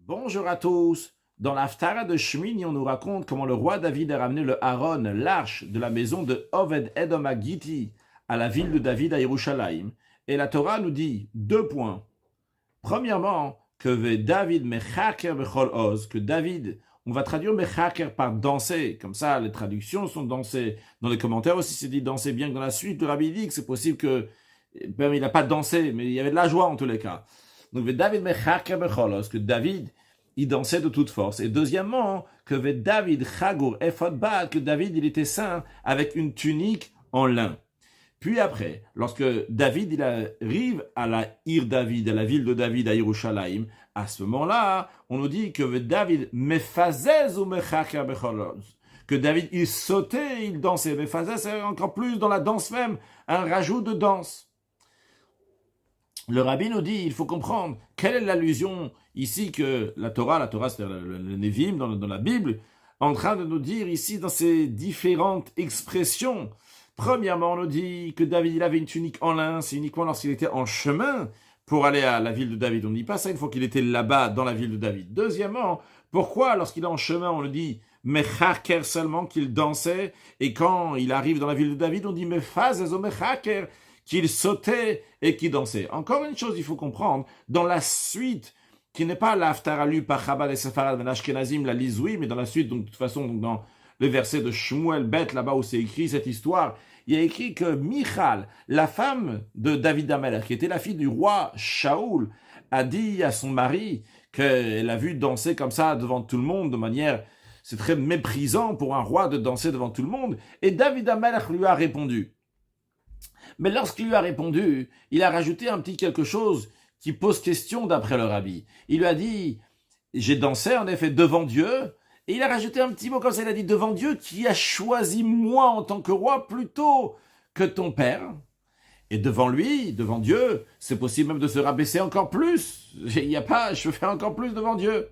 Bonjour à tous. Dans l'Haftara de Shmini, on nous raconte comment le roi David a ramené le Aaron, l'arche de la maison de Oved Edom à Giti, à la ville de David à Yerushalayim. Et la Torah nous dit 2 points. Premièrement, que David mechaker bechol oz, que David, on va traduire mechaker par danser, comme ça les traductions sont dansées. Dans les commentaires aussi c'est dit danser, bien que dans la suite le rabbi dit que c'est possible que, ben, il n'a pas dansé, mais il y avait de la joie en tous les cas. Donc David mechaker bechol oz, que David il dansait de toute force. Et deuxièmement, que David chagour ephod bad, que David il était saint avec une tunique en lin. Puis après, lorsque David il arrive à la Ir David, à la ville de David à Yerushalayim, à ce moment-là, on nous dit que David mefazez ou mechaker becholoz, que David il sautait, il dansait. Mefazez, c'est encore plus dans la danse même, un rajout de danse. Le rabbi nous dit, il faut comprendre, quelle est l'allusion ici que la Torah c'est-à-dire le Nevi'im dans la Bible, en train de nous dire ici dans ces différentes expressions. Premièrement, on nous dit que David il avait une tunique en lin, c'est uniquement lorsqu'il était en chemin pour aller à la ville de David. On ne dit pas ça une fois qu'il était là-bas dans la ville de David. Deuxièmement, pourquoi lorsqu'il est en chemin, on le dit mechaker seulement, qu'il dansait, et quand il arrive dans la ville de David, on dit mefaz ezo mechaker, qu'il sautait et qu'il dansait. Encore une chose, il faut comprendre, dans la suite, qui n'est pas l'Haftara lu par Chabad et Sepharad ben Ashkenazim, la lisoui, mais dans la suite, donc de toute façon, donc dans le verset de Shmuel Bet, là-bas où c'est écrit cette histoire, il y a écrit que Michal, la femme de David Amelech, qui était la fille du roi Shaoul, a dit à son mari qu'elle a vu danser comme ça devant tout le monde, de manière, c'est très méprisant pour un roi de danser devant tout le monde, et David Amelech lui a répondu. Mais lorsqu'il lui a répondu, il a rajouté un petit quelque chose qui pose question d'après le rabbi. Il lui a dit, j'ai dansé en effet devant Dieu, et il a rajouté un petit mot comme ça, il a dit, devant Dieu qui a choisi moi en tant que roi plutôt que ton père. Et devant lui, devant Dieu, c'est possible même de se rabaisser encore plus. Il n'y a pas, je veux faire encore plus devant Dieu.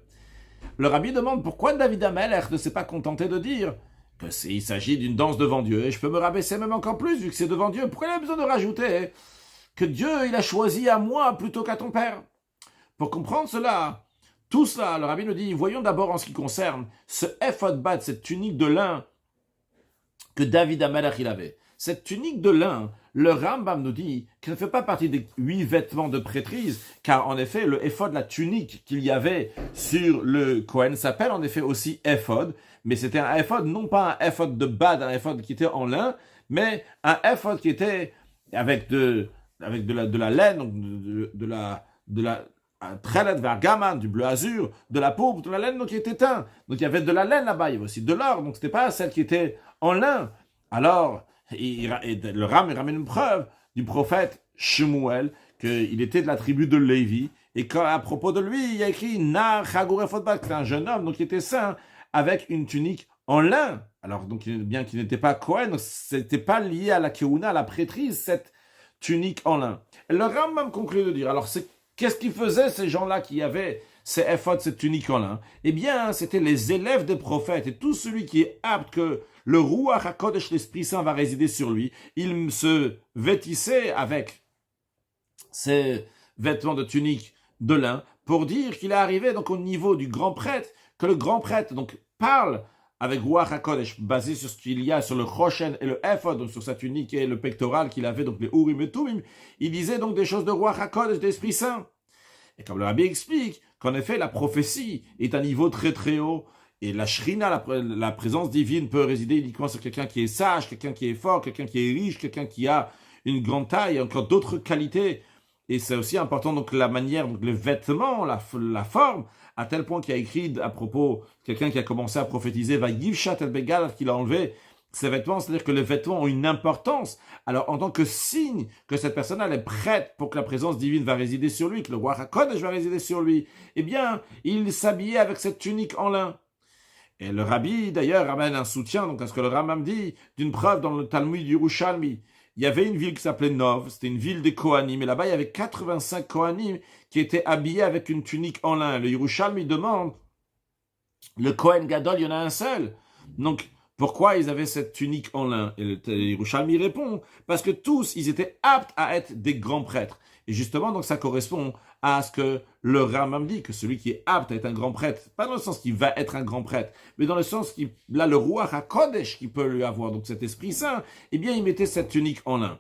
Le rabbi demande pourquoi David Amelech ne s'est pas contenté de dire qu'il s'agit d'une danse devant Dieu, et je peux me rabaisser même encore plus vu que c'est devant Dieu. Pourquoi il a besoin de rajouter que Dieu il a choisi à moi plutôt qu'à ton père? Pour comprendre cela, tout cela, le rabbi nous dit, voyons d'abord en ce qui concerne ce ephod bat, cette tunique de lin que David Amelech il avait. Cette tunique de lin, le Rambam nous dit qu'elle ne fait pas partie des 8 vêtements de prêtrise, car en effet, le ephod, la tunique qu'il y avait sur le Kohen s'appelle en effet aussi ephod, mais c'était un ephod, non pas un ephod de bad, un ephod qui était en lin, mais un ephod qui était avec de la laine, donc de la Trelet Vergaman, du bleu azur, de la pourpre, de la laine donc qui était teint. Donc il y avait de la laine là-bas, il y avait aussi de l'or, donc c'était pas celle qui était en lin. Alors, le Ram il ramène une preuve du prophète Shmuel, qu'il était de la tribu de Lévi, et qu'à propos de lui, il y a écrit Nar Chagour Ephod Bat, c'était un jeune homme, donc il était saint, avec une tunique en lin. Alors, donc, bien qu'il n'était pas Kohen, donc c'était pas lié à la Keuna, à la prêtrise, cette tunique en lin. Et le Rambam conclut de dire, alors qu'est-ce qu'ils faisaient ces gens-là qui avaient ces éphodes, cette tunique en lin? Eh bien, c'était les élèves des prophètes, et tout celui qui est apte que le Ruach HaKodesh, l'Esprit Saint, va résider sur lui, il se vêtissait avec ces vêtements de tunique de lin pour dire qu'il est arrivé donc au niveau du grand prêtre, que le grand prêtre donc parle avec Ruach HaKodesh, basé sur ce qu'il y a sur le Choshen et le Ephod, donc sur sa tunique et le pectoral qu'il avait, donc les Urim et Tumim, il disait donc des choses de Ruach HaKodesh, d'Esprit Saint. Et comme le Rabbi explique, qu'en effet, la prophétie est un niveau très très haut, et la Shrina, la présence divine, peut résider uniquement sur quelqu'un qui est sage, quelqu'un qui est fort, quelqu'un qui est riche, quelqu'un qui a une grande taille, encore d'autres qualités. Et c'est aussi important, donc, la manière, donc, les vêtements, la forme, à tel point qu'il y a écrit à propos, quelqu'un qui a commencé à prophétiser, va Yivshat el Begal, qu'il a enlevé ses vêtements, c'est-à-dire que les vêtements ont une importance. Alors, en tant que signe que cette personne elle est prête pour que la présence divine va résider sur lui, que le roi HaKodesh va résider sur lui, eh bien, il s'habillait avec cette tunique en lin. Et le rabbi, d'ailleurs, ramène un soutien, donc à ce que le Rambam dit, d'une preuve dans le Talmud Yerushalmi. Il y avait une ville qui s'appelait Nov, c'était une ville des Kohanim, et là-bas, il y avait 85 Kohanim qui étaient habillés avec une tunique en lin. Le Yerushalmi demande, le Kohen Gadol, il y en a un seul. Donc, Pourquoi ils avaient cette tunique en lin? Et le Yerushalmi répond, parce que tous, ils étaient aptes à être des grands prêtres. Et justement, donc ça correspond à ce que le Rambam dit, que celui qui est apte à être un grand prêtre, pas dans le sens qu'il va être un grand prêtre, mais dans le sens qu'il a le Ruach HaKodesh qu'il peut lui avoir, donc cet Esprit Saint, eh bien, il mettait cette tunique en lin.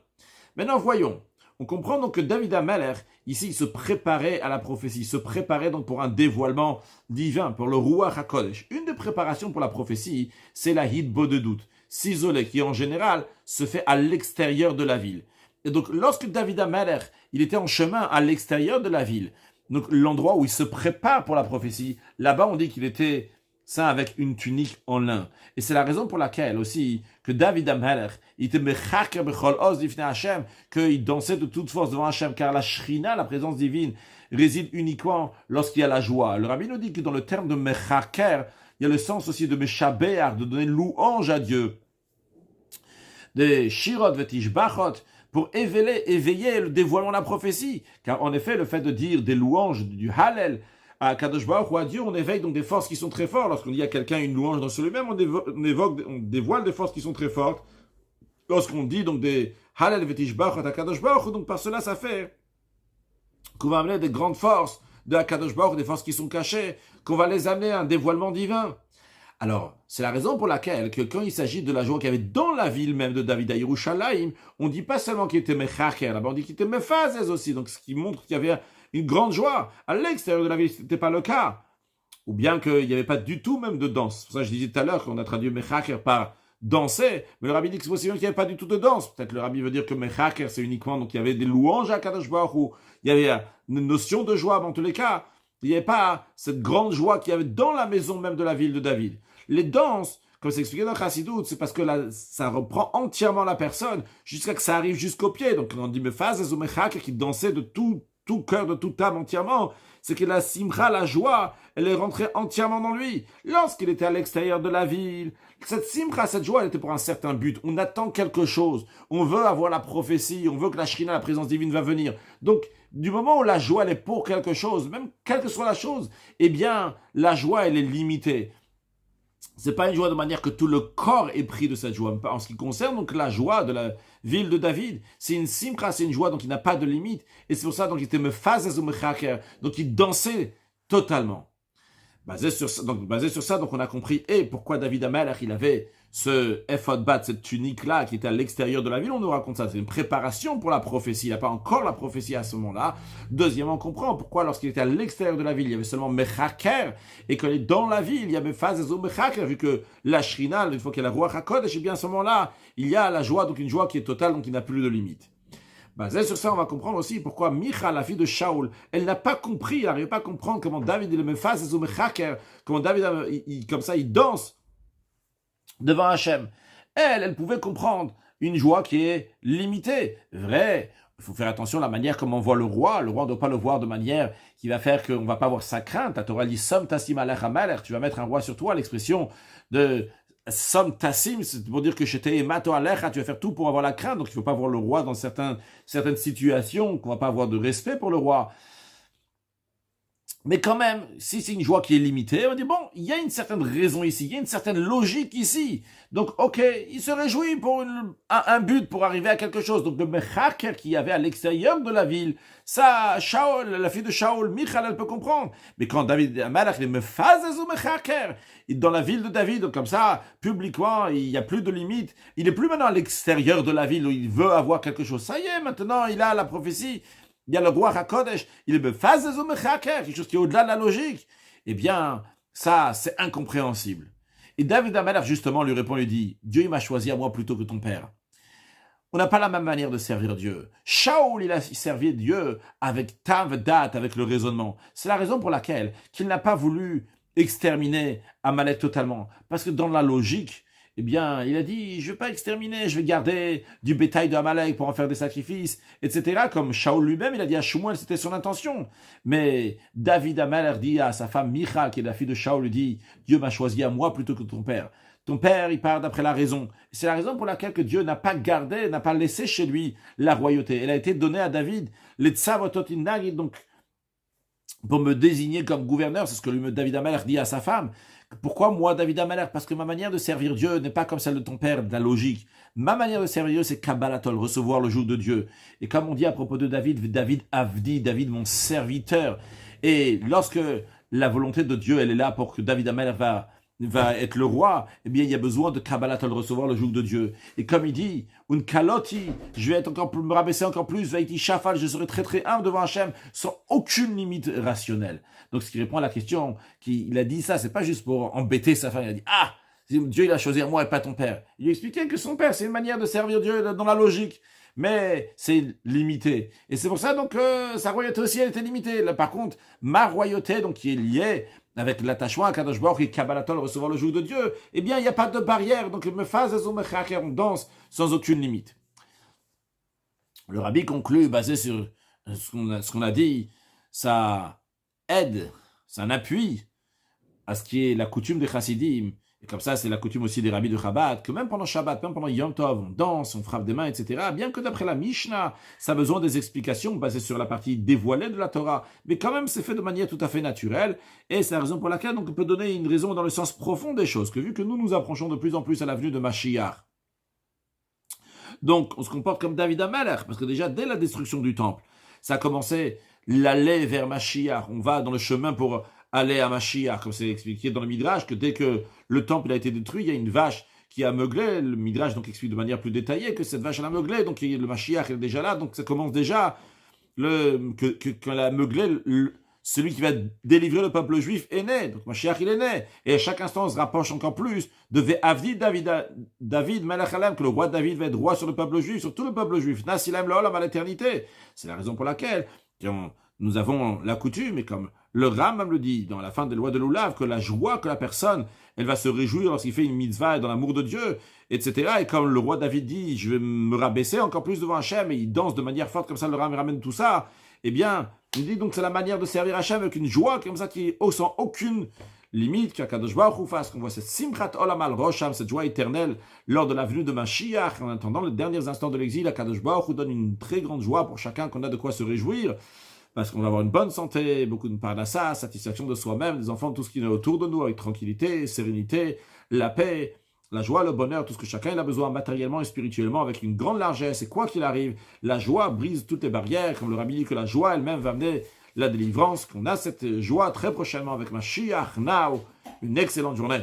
Maintenant, voyons. On comprend donc que David HaMelech, ici, il se préparait à la prophétie, il se préparait donc pour un dévoilement divin, pour le Ruach HaKodesh. Une des préparations pour la prophétie, c'est la hitbo de doute, s'isoler, qui en général se fait à l'extérieur de la ville. Et donc, lorsque David HaMelech, il était en chemin à l'extérieur de la ville, donc l'endroit où il se prépare pour la prophétie, là-bas, on dit qu'il était ça avec une tunique en lin. Et c'est la raison pour laquelle aussi que David HaMelech, il était mechaker bechol oz lifnei Hashem, qu'il dansait de toute force devant Hashem, car la shrina, la présence divine, réside uniquement lorsqu'il y a la joie. Le rabbi nous dit que dans le terme de mechaker, il y a le sens aussi de meshaber, de donner louange à Dieu. Des shirot vetishbachot, pour éveiller le dévoilement de la prophétie. Car en effet, le fait de dire des louanges, du Hallel, à Kadosh Baruch ou à Dieu, on éveille donc des forces qui sont très fortes. Lorsqu'on dit à quelqu'un une louange dans lui-même, on dévoile des forces qui sont très fortes. Lorsqu'on dit donc des Hallel vetishbachot à Kadosh Baruch, donc par cela, ça fait qu'on va amener des grandes forces de Kadosh Baruch, des forces qui sont cachées, qu'on va les amener à un dévoilement divin. Alors, c'est la raison pour laquelle, que quand il s'agit de la joie qu'il y avait dans la ville même de David à Yerushalayim, on ne dit pas seulement qu'il était mechaker, là-bas on dit qu'il était mephazez aussi, donc ce qui montre qu'il y avait une grande joie. À l'extérieur de la ville, ce n'était pas le cas. Ou bien qu'il n'y avait pas du tout même de danse. C'est pour ça que je disais tout à l'heure qu'on a traduit mechaker par danser, mais le rabbi dit que c'est possible qu'il n'y avait pas du tout de danse. Peut-être le rabbi veut dire que mechaker, c'est uniquement, donc il y avait des louanges à Kadosh Baruch Hu, il y avait une notion de joie, mais en tous les cas, il n'y avait pas cette grande joie qu'il y avait dans la maison même de la ville de David. Les danses, comme c'est expliqué dans Chassidut, c'est parce que là, ça reprend entièrement la personne jusqu'à que ça arrive jusqu'au pied. Donc, quand on dit Mephaz ou Mechak qui dansait de tout cœur, de toute âme entièrement, c'est que la simcha, la joie, elle est rentrée entièrement dans lui. Lorsqu'il était à l'extérieur de la ville, cette simcha, cette joie, elle était pour un certain but. On attend quelque chose. On veut avoir la prophétie. On veut que la shrina, la présence divine, va venir. Donc, du moment où la joie, elle est pour quelque chose, même quelle que soit la chose, eh bien, la joie, elle est limitée. C'est pas une joie de manière que tout le corps est pris de cette joie. En ce qui concerne donc la joie de la ville de David, c'est une simcha, c'est une joie donc il n'a pas de limite. Et c'est pour ça donc il était mephazez ou mechaker, donc il dansait totalement. Basé sur ça, donc on a compris pourquoi David HaMelech il avait ce ephod bat, cette tunique-là qui était à l'extérieur de la ville. On nous raconte ça, c'est une préparation pour la prophétie. Il n'a pas encore la prophétie à ce moment-là. Deuxièmement, on comprend pourquoi lorsqu'il était à l'extérieur de la ville, il y avait seulement mechaker, et que dans la ville, il y avait phase ou mechaker, vu que la shrina, une fois qu'il y a la Ruach HaKodesh, et bien à ce moment-là, il y a la joie, donc une joie qui est totale, donc il n'a plus de limite. Basé sur ça, on va comprendre aussi pourquoi Michal, la fille de Shaoul, elle n'a pas compris, elle n'arrive pas à comprendre comment David il me fasse ou mechaker, comment David, comme ça, il danse devant Hachem. Elle pouvait comprendre une joie qui est limitée. Vrai, il faut faire attention à la manière comme on voit le roi. Le roi ne doit pas le voir de manière qui va faire qu'on ne va pas avoir sa crainte. La Torah dit, Som tassim alech hamelech, tu vas mettre un roi sur toi, l'expression de Som tassim, c'est pour dire que j'étais mato alecha, tu vas faire tout pour avoir la crainte. Donc il ne faut pas voir le roi dans certaines situations, qu'on ne va pas avoir de respect pour le roi. Mais quand même, si c'est une joie qui est limitée, on dit, bon, il y a une certaine raison ici, il y a une certaine logique ici. Donc, ok, il se réjouit pour un but, pour arriver à quelque chose. Donc, le mechaker qu'il y avait à l'extérieur de la ville, ça, Shaol, la fille de Shaol, Michal, elle peut comprendre. Mais quand David HaMelech, il me fasse au mechaker, dans la ville de David, donc comme ça, publiquement, il n'y a plus de limite. Il n'est plus maintenant à l'extérieur de la ville où il veut avoir quelque chose. Ça y est, maintenant, il a la prophétie. Il y a le Ruach HaKodesh, il est mephazez ou mechaker, quelque chose qui est au-delà de la logique. Eh bien, ça, c'est incompréhensible. Et David HaMelech, justement, lui répond, lui dit, Dieu, il m'a choisi à moi plutôt que ton père. On n'a pas la même manière de servir Dieu. Shaoul, il a servi Dieu avec tav dat, avec le raisonnement. C'est la raison pour laquelle qu'il n'a pas voulu exterminer Amalek totalement. Parce que dans la logique, eh bien, il a dit, je ne vais pas exterminer, je vais garder du bétail de Amalek pour en faire des sacrifices, etc. Comme Shaoul lui-même, il a dit à Shmuel, c'était son intention. Mais David HaMelech dit à sa femme Michal, qui est la fille de Shaoul, lui dit, Dieu m'a choisi à moi plutôt que ton père. Ton père, il part d'après la raison. C'est la raison pour laquelle que Dieu n'a pas gardé, n'a pas laissé chez lui la royauté. Elle a été donnée à David, les tsavotot inagi, donc pour me désigner comme gouverneur. C'est ce que David Amalek dit à sa femme. Pourquoi moi, David Amalek? Parce que ma manière de servir Dieu n'est pas comme celle de ton père, de la logique. Ma manière de servir Dieu, c'est Kabbalatol, recevoir le joug de Dieu. Et comme on dit à propos de David, David Avdi, David mon serviteur. Et lorsque la volonté de Dieu, elle est là pour que David Amalek va être le roi, eh bien, il y a besoin de Kabbalatol, recevoir le joug de Dieu. Et comme il dit, un kaloti, je vais être encore plus, me rabaisser encore plus, vaiti shafal, je serai très très humble devant Hachem, sans aucune limite rationnelle. Donc, ce qui répond à la question, il a dit ça, c'est pas juste pour embêter sa femme, il a dit, ah, Dieu il a choisi moi et pas ton père. Il lui expliquait que son père, c'est une manière de servir Dieu dans la logique. Mais c'est limité. Et c'est pour ça donc sa royauté aussi, elle était limitée. Là, par contre, ma royauté, donc qui est liée avec l'attachement à Kadosh Baruch et Kabbalatol, recevoir le joug de Dieu, eh bien, il n'y a pas de barrière. Donc, on danse sans aucune limite. Le rabbi conclut, basé sur ce qu'on a dit, ça aide, c'est un appui à ce qui est la coutume des chassidim. Et comme ça, c'est la coutume aussi des rabbis de Chabad, que même pendant Shabbat, même pendant Yom Tov, on danse, on frappe des mains, etc. Bien que d'après la Mishnah, ça a besoin des explications basées sur la partie dévoilée de la Torah. Mais quand même, c'est fait de manière tout à fait naturelle. Et c'est la raison pour laquelle donc, on peut donner une raison dans le sens profond des choses. Que vu que nous nous approchons de plus en plus à l'avenue de Mashiach, donc on se comporte comme David Amalek, parce que déjà, dès la destruction du temple, ça a commencé l'aller vers Mashiach. On va dans le chemin pour aller à Mashiach, comme c'est expliqué dans le Midrash, que dès que le temple a été détruit, il y a une vache qui a meuglé. Le Midrash donc explique de manière plus détaillée que cette vache elle a meuglé, donc le Mashiach est déjà là, donc ça commence déjà quand elle a meuglé, celui qui va délivrer le peuple juif est né, donc Mashiach il est né, et à chaque instant on se rapproche encore plus de Ve'avdi David Melech Alem, que le roi David va être roi sur le peuple juif, sur tout le peuple juif, Nasilem L'Olam à l'éternité. C'est la raison pour laquelle nous avons la coutume, et comme le Rambam le dit dans la fin des lois de l'Oulav, que la joie que la personne, elle va se réjouir lorsqu'il fait une mitzvah dans l'amour de Dieu, etc. Et comme le roi David dit, je vais me rabaisser encore plus devant Hachem, et il danse de manière forte, comme ça le Rambam ramène tout ça, eh bien, il dit donc c'est la manière de servir Hachem avec une joie comme ça qui est sans aucune limite, qu'Akadosh Baruch Hu fasse, qu'on voit cette Simchat Olam al Rosham, cette joie éternelle lors de la venue de Mashiach, en attendant les derniers instants de l'exil, Akadosh Baruch Hu donne une très grande joie pour chacun, qu'on a de quoi se réjouir, parce qu'on va avoir une bonne santé, beaucoup de parnassa, satisfaction de soi-même, des enfants, tout ce qui est autour de nous, avec tranquillité, sérénité, la paix, la joie, le bonheur, tout ce que chacun a besoin matériellement et spirituellement, avec une grande largesse. Et quoi qu'il arrive, la joie brise toutes les barrières, comme le rabbi dit que la joie elle-même va amener la délivrance, qu'on a cette joie très prochainement avec Mashiach Now. Une excellente journée.